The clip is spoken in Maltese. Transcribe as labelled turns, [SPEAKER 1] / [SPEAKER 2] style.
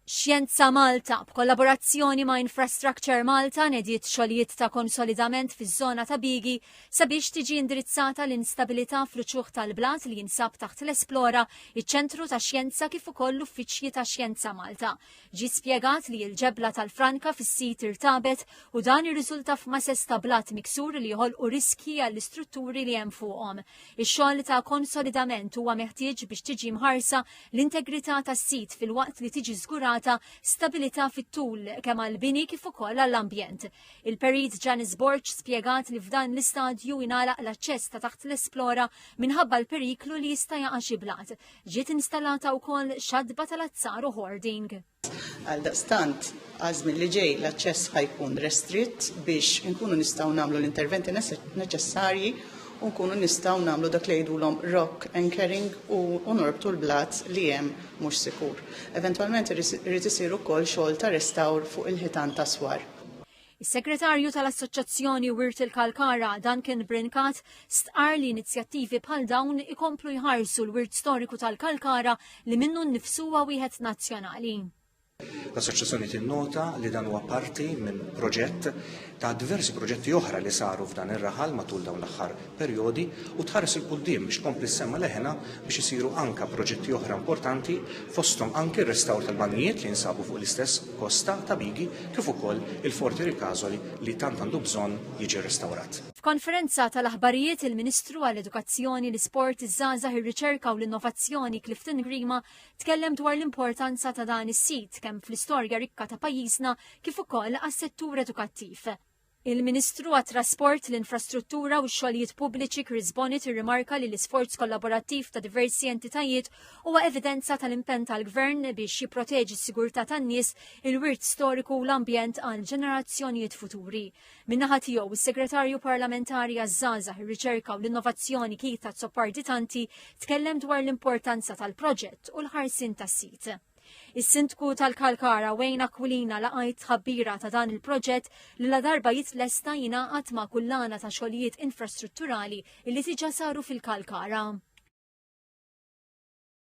[SPEAKER 1] Xjenza Malta b'kollaborazzjoni ma' Infrastructure Malta nediet xogħlijiet ta' konsolidament fiż-żona ta' Bigi sabiex tiġi indirizzata l-instabilità fl-ċuħ tal-blat li jinsab taħt l-Esplora, iċ-ċentru ta' xjenza kif ukoll l-uffiċċji ta' Xjenza Malta. Ġi spjegat li l-ġebla tal-Franka fis-sit irtabet u dan irriżulta f'masses ta' blat miksur li jħolqu riski għall-istrutturi li hemm fuqhom. Ix-xogħol ta' konsolidament huwa meħtieġ biex tiġi mħarsa l-integrità tas-sit filwaqt li tiġi żgurata stabilità fit-tul kemm għall-bini kif ukoll għall-ambjent. Il-perit Janis Borch spjegat li f'dan l-istadju jingħalaq l-aċċess ta' taħt l-Esplora minħabba l-periklu li jista' jaqa' xi blat. Ġiet installata wkoll xadba tal-azzar u hoarding.
[SPEAKER 2] Għaldaqstant, għażmien li ġej l-aċċess ħajkun restritt biex inkunu nistgħu nagħmlu l-interventi neċessarji u nkunu nistgħu nagħmlu dak li jgħidulhom rock anchoring u norbtu l-blat li hemm mhux sikur. Eventwalment irid isir ukoll xogħol ta' restawr fuq il-ħitan ta' swar.
[SPEAKER 1] Is-Segretarju tal-Assoċjazzjoni Wirt il-Kalkara, Duncan Brinkat, stqar li inizjattivi bħal dawn ikomplu jħarsu l-wirt storiku tal-Kalkara li minnu nnifsuha wieħed nazzjonali.
[SPEAKER 3] L-Assoċjazzjoni tinnota li dan huwa parti minn proġett ta' diversi proġetti oħra li saru f'dan ir-raħal matul dawn l-aħħar perjodi u tħares il-quddiem biex tkompli semma leħena biex isiru anke proġetti oħra importanti fosthom anke r-restawr tal-banijiet li jinsabu fuq l-istess kosta ta' Bigi kif ukoll il-Forti Rikasoli li tant għandu bżonn jiġi restawrat.
[SPEAKER 1] F'konferenza tal-aħbarijiet il-Ministru għall-Edukazzjoni, l-Isport, iż-Żgħażagħ, ir-Riċerka u l-Innovazzjoni Clifton Grima tkellem dwar l-importanza ta' dan is-sit kemm fl-istorja rikka ta' pajjiżna kif ukoll għas-settur edukattiv. Il-Ministru għat-Trasport, l-Infrastruttura u x-xogħlijiet pubbliċi Chris Bonnet irrimarka li l-isforz kollaborattiv ta' diversi entitajiet huwa evidenza tal-impenn tal-Gvern biex jipproteġi s-sigurtà tan-nies, il-wirt storiku u l-ambjent għal ġenerazzjonijiet futuri. Min-naħa tiegħu is-Segretarju Parlamentari għaż-Żgħażagħ, ir-Riċerka u l-Innovazzjoni Kita Zopparditanti tkellem dwar l-importanza tal-proġett u l-ħarsin tas-sit. Is-Sindku tal-Kalkara Wayne Aquilina laqajt ħabbira ta' dan il-proġett li la darba jitlesta jingħaqad ma' kullana ta' xogħlijiet infrastrutturali li tiġa saru fil-Kalkara.